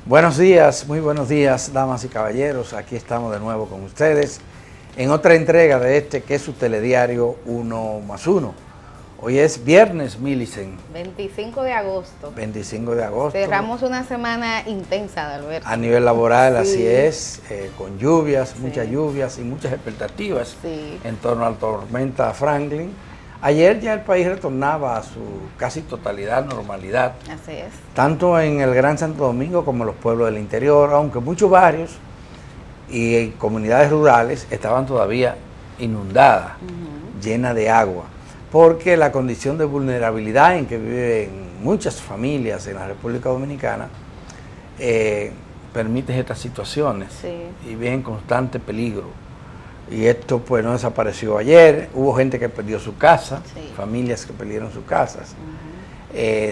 Buenos días, muy buenos días, damas y caballeros. Aquí estamos de nuevo con ustedes en otra entrega de este que es su telediario 1+1. Hoy es viernes, Millicent. 25 de agosto. 25 de agosto. Cerramos una semana intensa, Alberto. A nivel laboral, Sí. así es, con lluvias, Sí. muchas lluvias y muchas expectativas Sí. en torno a la tormenta Franklin. Ayer ya el país retornaba a su casi totalidad normalidad, Así es. tanto en el Gran Santo Domingo como en los pueblos del interior, aunque muchos barrios y comunidades rurales estaban todavía inundadas, llenas de agua, porque la condición de vulnerabilidad en que viven muchas familias en la República Dominicana permite estas situaciones Sí. y viven en constante peligro. Y esto pues no desapareció ayer, hubo gente que perdió su casa, Sí. familias que perdieron sus casas,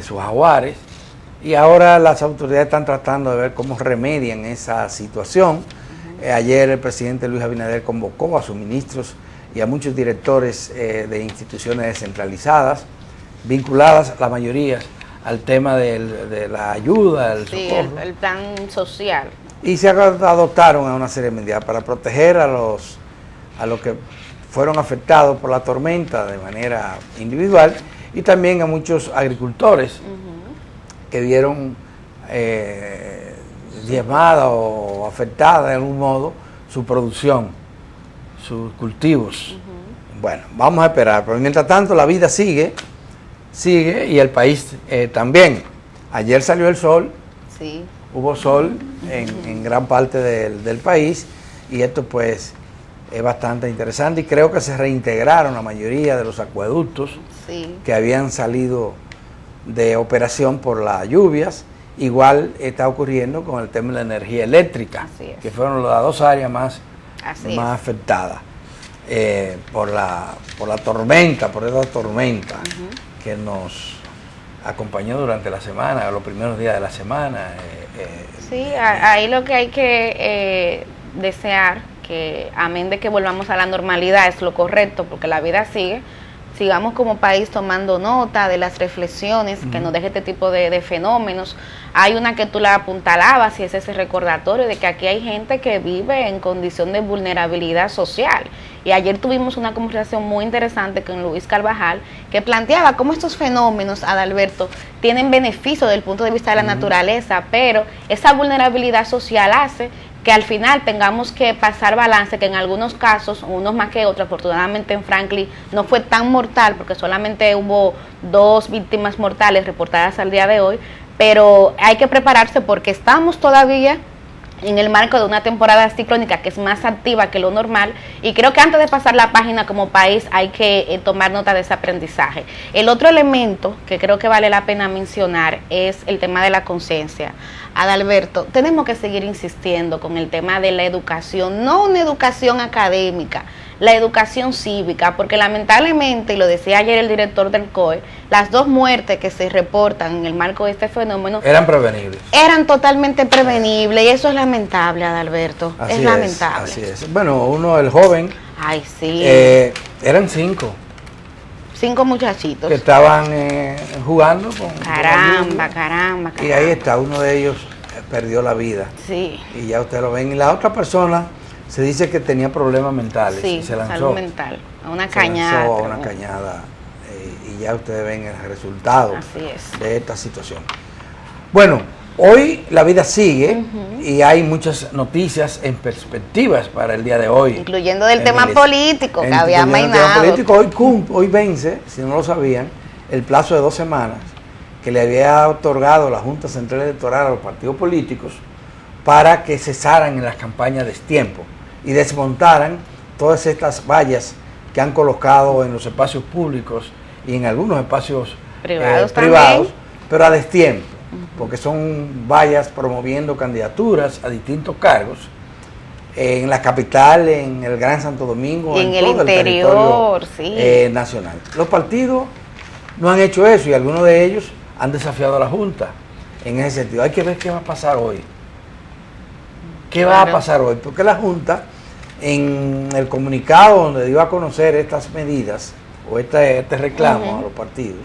sus jaguares, y ahora las autoridades están tratando de ver cómo remedian esa situación. Ayer el presidente Luis Abinader convocó a sus ministros y a muchos directores de instituciones descentralizadas, vinculadas la mayoría al tema de la ayuda, del Sí, socorro. el plan social. Y se adoptaron a una serie de medidas para proteger a los que fueron afectados por la tormenta de manera individual y también a muchos agricultores que vieron diezmada o afectada de algún modo su producción, sus cultivos. Bueno, vamos a esperar, pero mientras tanto la vida sigue y el país también. Ayer salió el sol. Sí. Hubo sol en gran parte del país y esto pues es bastante interesante y creo que se reintegraron la mayoría de los acueductos Sí. que habían salido de operación por las lluvias. Igual está ocurriendo con el tema de la energía eléctrica, Así es. que fueron las dos áreas más Así es. afectadas por esa tormenta que nos acompañó durante la semana, los primeros días de la semana. Sí, ahí lo que hay que desear, que amén de que volvamos a la normalidad, es lo correcto, porque la vida sigue. Sigamos como país tomando nota de las reflexiones que nos deje este tipo de fenómenos. Hay una que tú la apuntalabas y es ese recordatorio de que aquí hay gente que vive en condición de vulnerabilidad social. Y ayer tuvimos una conversación muy interesante con Luis Carvajal que planteaba cómo estos fenómenos, Adalberto, tienen beneficio desde el punto de vista de la naturaleza, pero esa vulnerabilidad social hace que al final tengamos que pasar balance, que en algunos casos, unos más que otros, afortunadamente en Franklin no fue tan mortal, porque solamente hubo 2 víctimas mortales reportadas al día de hoy, pero hay que prepararse porque estamos todavía en el marco de una temporada ciclónica que es más activa que lo normal, y creo que antes de pasar la página como país hay que tomar nota de ese aprendizaje. El otro elemento que creo que vale la pena mencionar es el tema de la conciencia. Adalberto, tenemos que seguir insistiendo con el tema de la educación, no una educación académica, la educación cívica, porque lamentablemente, y lo decía ayer el director del COE, las 2 muertes que se reportan en el marco de este fenómeno Eran prevenibles. eran totalmente prevenibles, y eso es lamentable, Adalberto, es lamentable. Así es. Bueno, el joven, Ay, sí, eran 5 5 muchachitos. que estaban jugando con Caramba, la caramba, lluvia. Y ahí está, uno de ellos perdió la vida. Sí, Y ya ustedes lo ven. Y la otra persona se dice que tenía problemas mentales sí, y se lanzó. salud mental, a una Se cañada. lanzó a una cañada y ya ustedes ven el resultado Así es. de esta situación. Bueno, hoy la vida sigue y hay muchas noticias en perspectivas para el día de hoy. Incluyendo del tema Melissa. político que había Incluyendo el tema mainado. político. Hoy vence, si no lo sabían, el plazo de 2 semanas que le había otorgado la Junta Central Electoral a los partidos políticos para que cesaran en las campañas de destiempo y desmontaran todas estas vallas que han colocado en los espacios públicos y en algunos espacios Privados privados, pero a destiempo, porque son vallas promoviendo candidaturas a distintos cargos en la capital, en el Gran Santo Domingo, Y en el todo interior, territorio nacional. Los partidos no han hecho eso y algunos de ellos han desafiado a la Junta en ese sentido. Hay que ver qué va a pasar hoy. ¿Qué va a pasar hoy? Porque la Junta, en el comunicado donde dio a conocer estas medidas o este reclamo a los partidos,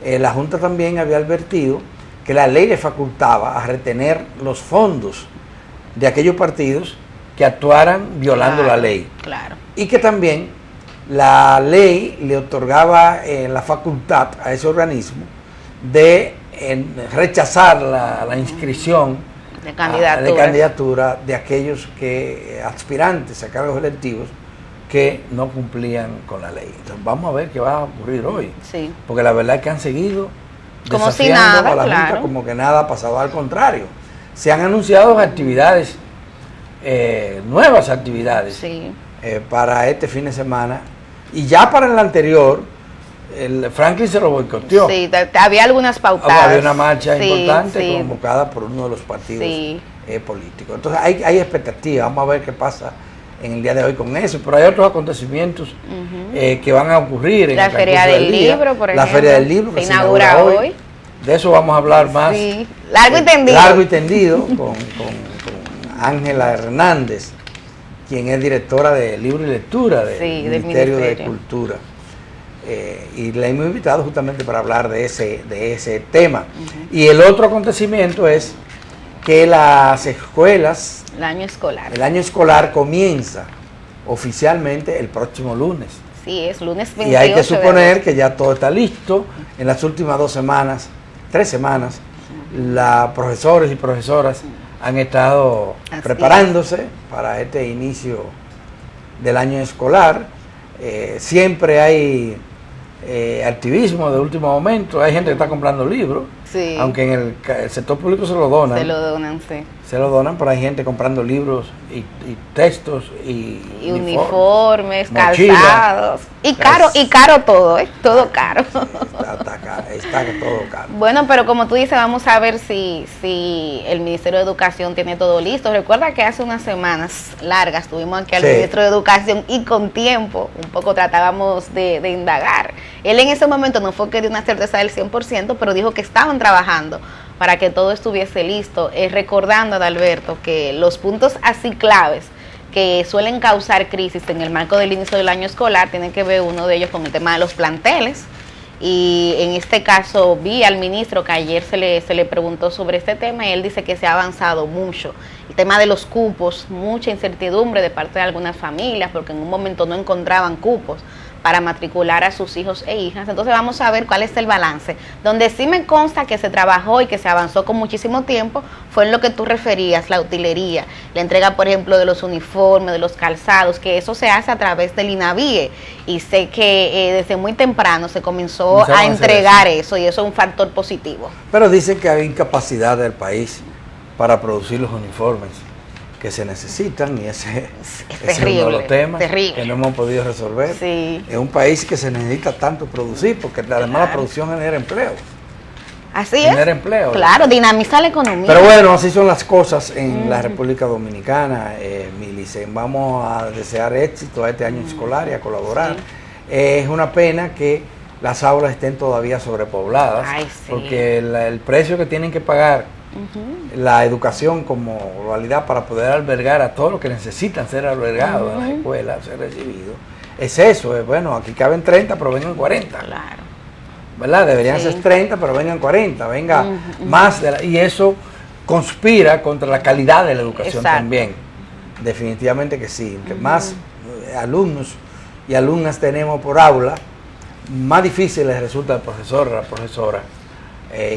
la Junta también había advertido que la ley le facultaba a retener los fondos de aquellos partidos que actuaran violando la ley. Claro. Y que también la ley le otorgaba la facultad a ese organismo de rechazar la inscripción De candidatura de aquellos aspirantes a cargos electivos que no cumplían con la ley. Entonces vamos a ver qué va a ocurrir hoy. Sí. Porque la verdad es que han seguido como si desafiando nada, a la claro. Junta como que nada ha pasado. Al contrario, se han anunciado actividades, nuevas actividades, Sí. para este fin de semana. Y ya para el anterior, Franklin se lo boicoteó. Sí, había algunas pautadas. Había una marcha Sí, importante sí. convocada por uno de los partidos Sí. políticos. Entonces hay expectativas, vamos a ver qué pasa en el día de hoy con eso, pero hay otros acontecimientos que van a ocurrir en La el Feria transcurso del día. Libro, por La ejemplo, Feria del Libro que se inaugura hoy. De eso vamos a hablar más. Sí, largo y tendido. Largo y tendido con Ángela Hernández, quien es directora de Libro y Lectura del Ministerio de Cultura. Y la hemos invitado justamente para hablar de ese tema. Y el otro acontecimiento es que las escuelas, El año escolar comienza oficialmente el próximo lunes. Sí, es lunes 28. Y hay que suponer que ya todo está listo. En las últimas 3 semanas, profesores y profesoras han estado preparándose para este inicio del año escolar. Siempre hay activismo de último momento, hay gente que está comprando libros, sí. Aunque en el sector público se lo donan. Se lo donan, sí. Se lo donan, pero hay gente comprando libros y textos y uniformes, mochilas. calzados. Y caro todo, todo caro. Está todo caro. Bueno, pero como tú dices, vamos a ver si el Ministerio de Educación tiene todo listo. Recuerda que hace unas semanas largas tuvimos aquí al Ministro de Educación y con tiempo un poco tratábamos de indagar. Él en ese momento no fue que dio una certeza del 100%, pero dijo que estaban trabajando para que todo estuviese listo, recordando a Adalberto que los puntos así claves que suelen causar crisis en el marco del inicio del año escolar tienen que ver uno de ellos con el tema de los planteles. Y en este caso vi al ministro que ayer se le preguntó sobre este tema y él dice que se ha avanzado mucho. El tema de los cupos, mucha incertidumbre de parte de algunas familias porque en un momento no encontraban cupos para matricular a sus hijos e hijas. Entonces vamos a ver cuál es el balance. Donde sí me consta que se trabajó y que se avanzó con muchísimo tiempo fue en lo que tú referías, la utilería, la entrega, por ejemplo, de los uniformes, de los calzados, que eso se hace a través del INAVIE. Y sé que desde muy temprano se comenzó a entregar eso y eso es un factor positivo. Pero dicen que hay incapacidad del país para producir los uniformes que se necesitan y ese es uno de los temas que no hemos podido resolver. Sí. Es un país que se necesita tanto producir porque además la producción genera empleo. Así genera empleo. Claro, dinamiza la economía. Pero bueno, así son las cosas en la República Dominicana, Milicen. Vamos a desear éxito a este año escolar y a colaborar. Sí. Es una pena que las aulas estén todavía sobrepobladas, porque el precio que tienen que pagar la educación como realidad para poder albergar a todos los que necesitan ser albergados en las escuelas, ser recibidos, es eso, bueno, aquí caben 30 pero vengan 40. Claro. ¿Verdad? Deberían ser 30 pero vengan 40, venga más, y eso conspira contra la calidad de la educación también. Definitivamente que sí. Entre más alumnos y alumnas tenemos por aula, más difícil les resulta al profesor o a la profesora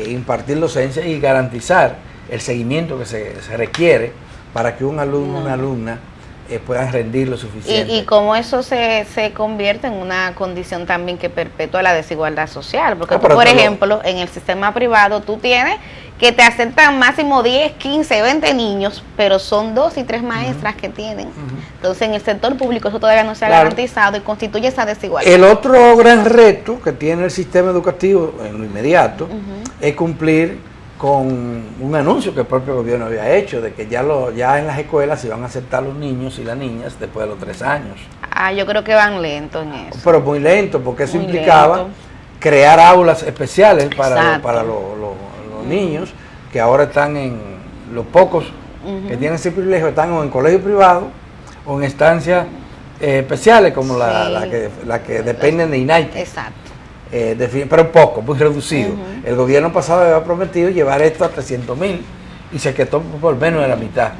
impartir docencia y garantizar el seguimiento que se requiere para que un alumno o una alumna puedan rendir lo suficiente. Y cómo eso se convierte en una condición también que perpetúa la desigualdad social, porque tú, por ejemplo, en el sistema privado tú tienes que te aceptan máximo 10, 15, 20 niños, pero son 2 y 3 maestras que tienen. Entonces en el sector público eso todavía no se ha garantizado y constituye esa desigualdad. El otro gran reto que tiene el sistema educativo en lo inmediato es cumplir con un anuncio que el propio gobierno había hecho, de que ya en las escuelas se van a aceptar los niños y las niñas después de los 3 años. Yo creo que van lento en eso. Pero muy lento, porque eso implicaba crear aulas especiales para los niños, que ahora están en los pocos que tienen ese privilegio, están o en colegio privado o en estancias especiales como la que dependen de INAITE. Exacto. pero poco, muy reducido. El gobierno pasado había prometido llevar esto a 300.000 y se quedó por menos de la mitad.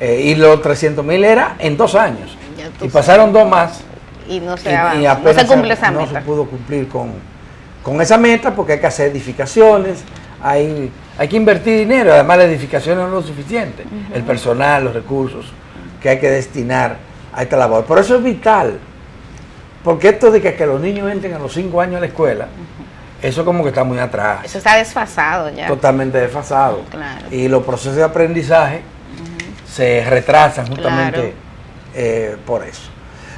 Y los 300.000 era en 2 años. Y pasaron 2 más. Y no se apenas no se cumple esa no meta. se pudo cumplir con esa meta porque hay que hacer edificaciones, hay que invertir dinero, además la edificación no es lo suficiente, el personal, los recursos que hay que destinar a esta labor. Por eso es vital, porque esto de que los niños entren a los 5 años a la escuela, eso como que está muy atrás. Eso está desfasado ya. Totalmente desfasado. Claro. Y los procesos de aprendizaje se retrasan justamente por eso.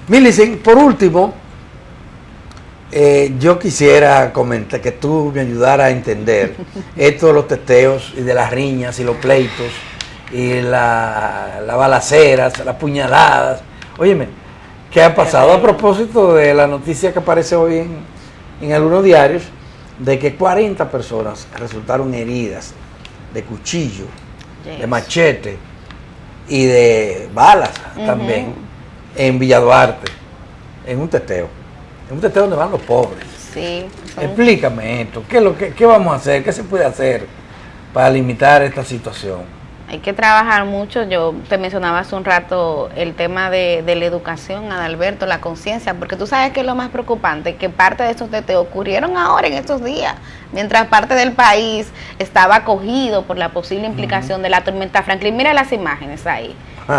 Millicent, por último, yo quisiera comentar que tú me ayudaras a entender esto de los teteos y de las riñas y los pleitos y las balaceras, las puñaladas. Óyeme, ¿qué ha pasado a propósito de la noticia que aparece hoy en algunos diarios de que 40 personas resultaron heridas de cuchillo, de machete y de balas también en Villa Duarte, en un teteo donde van los pobres? Sí. Explícame esto, ¿qué vamos a hacer? ¿Qué se puede hacer para limitar esta situación? Hay que trabajar mucho. Yo te mencionaba hace un rato el tema de la educación, Adalberto, la conciencia, porque tú sabes que es lo más preocupante, que parte de estos teteos ocurrieron ahora en estos días, mientras parte del país estaba acogido por la posible implicación de la tormenta Franklin. Mira las imágenes ahí.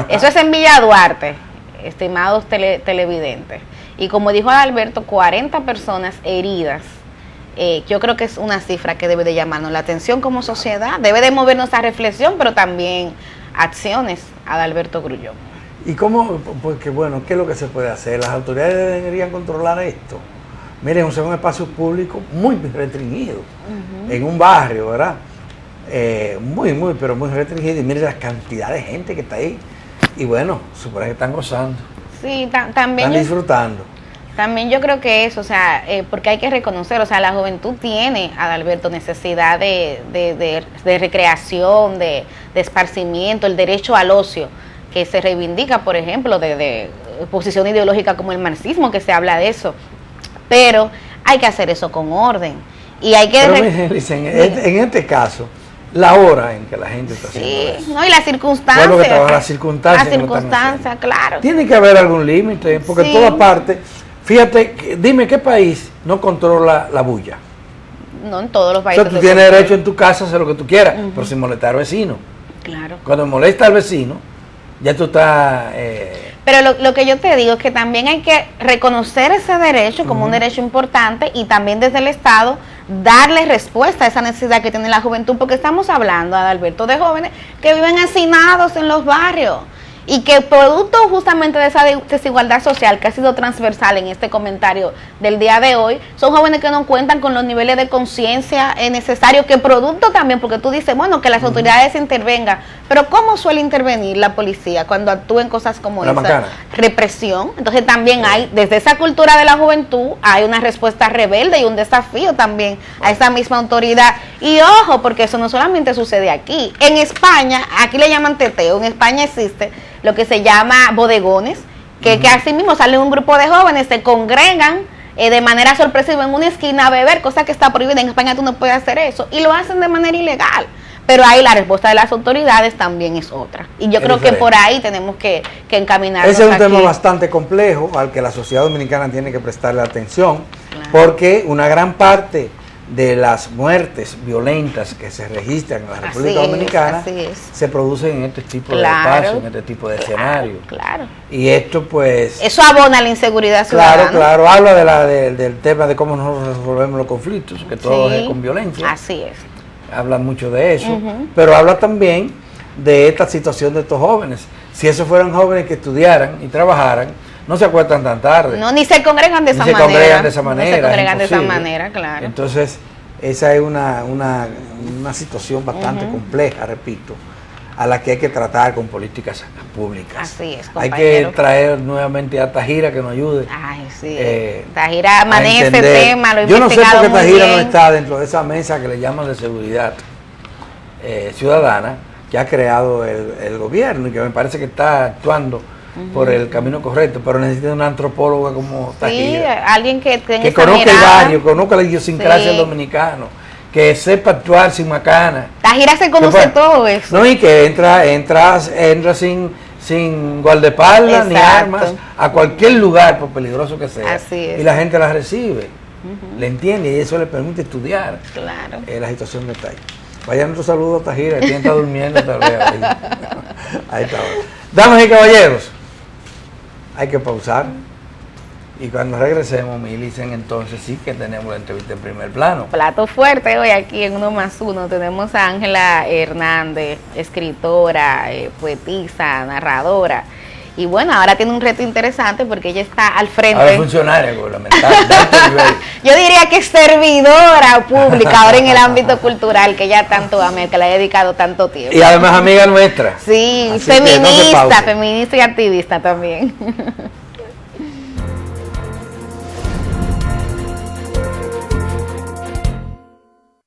Eso es en Villa Duarte, estimados televidentes. Y como dijo Adalberto, 40 personas heridas. Yo creo que es una cifra que debe de llamarnos la atención como sociedad, debe de movernos a reflexión, pero también acciones, Adalberto Grullón. ¿Y cómo? Porque bueno, ¿qué es lo que se puede hacer? Las autoridades deberían controlar esto. Miren, es un espacio público muy restringido, en un barrio, ¿verdad? Pero muy restringido, y miren la cantidad de gente que está ahí. Y bueno, supone que están gozando. Sí, también están disfrutando. También yo creo que eso, o sea, porque hay que reconocer, o sea, la juventud tiene, Adalberto, necesidad de recreación, de esparcimiento, el derecho al ocio, que se reivindica, por ejemplo, de posición ideológica como el marxismo, que se habla de eso. Pero hay que hacer eso con orden. Y hay que... en este caso, la hora en que la gente está haciendo eso. No, y las circunstancias. Las circunstancias, claro. Tiene que haber algún límite, porque en todas partes... Fíjate, dime qué país no controla la bulla. No, en todos los países. O sea, tú tienes derecho en tu casa a hacer lo que tú quieras, pero sin molestar al vecino. Claro. Cuando molesta al vecino, ya tú estás... Pero lo que yo te digo es que también hay que reconocer ese derecho como un derecho importante y también desde el Estado darle respuesta a esa necesidad que tiene la juventud, porque estamos hablando, Adalberto, de jóvenes que viven hacinados en los barrios. Y que producto justamente de esa desigualdad social que ha sido transversal en este comentario del día de hoy, son jóvenes que no cuentan con los niveles de conciencia necesarios, que producto también, porque tú dices, bueno, que las autoridades intervengan, pero ¿cómo suele intervenir la policía cuando actúa en cosas como esa? Represión. Entonces también hay, desde esa cultura de la juventud, hay una respuesta rebelde y un desafío también a esa misma autoridad. Y ojo, porque eso no solamente sucede aquí. En España, aquí le llaman teteo, en España existe lo que se llama bodegones, que así mismo sale un grupo de jóvenes, se congregan de manera sorpresiva en una esquina a beber, cosa que está prohibida. En España tú no puedes hacer eso, y lo hacen de manera ilegal. Pero ahí la respuesta de las autoridades también es otra. Y yo creo que por ahí tenemos que encaminarnos. Ese es un tema bastante complejo al que la sociedad dominicana tiene que prestarle atención, porque una gran parte de las muertes violentas que se registran en la República Dominicana se producen en este tipo de espacios, en este tipo de escenarios. Claro. Y esto pues... Eso abona la inseguridad ciudadana. Claro, habla del tema de cómo nosotros resolvemos los conflictos, que todo es con violencia. Así es. Habla mucho de eso, pero habla también de esta situación de estos jóvenes. Si esos fueran jóvenes que estudiaran y trabajaran, no se acuestan tan tarde. No, ni se congregan de esa manera. No se congregan de esa manera, claro. Entonces, esa es una situación bastante compleja, repito, a la que hay que tratar con políticas públicas. Así es, compañero. Hay que traer nuevamente a Tajira que nos ayude. Ay, sí. Tajira maneja ese tema, lo he Yo no sé por qué Tajira no está dentro de esa mesa que le llaman de seguridad ciudadana, que ha creado el gobierno, y que me parece que está actuando por el camino correcto, pero necesita una antropóloga como Tajira. Sí, alguien que tenga que esa conozca el mirada. barrio, conozca la idiosincrasia del dominicano, que sepa actuar sin macana. Tajira se conoce todo eso. No, y que entra sin guardaespaldas ni armas a cualquier lugar, por peligroso que sea. Así es. Y la gente la recibe, le entiende, y eso le permite estudiar Claro. la situación de Tajira. Vaya nuestro saludo a Tajira, quien está durmiendo tal vez. Ahí está. Damas y caballeros, hay que pausar. Y cuando regresemos, Milicen, entonces sí que tenemos la entrevista en primer plano. Plato fuerte hoy aquí en 1+1. Tenemos a Ángela Hernández, escritora, poetisa, narradora. Y bueno, ahora tiene un reto interesante porque ella está al frente. Ahora es funcionaria gubernamental. Yo diría que es servidora pública ahora en el ámbito cultural que ella tanto ama, que le ha dedicado tanto tiempo. Y además amiga nuestra. Sí, Así feminista y activista también.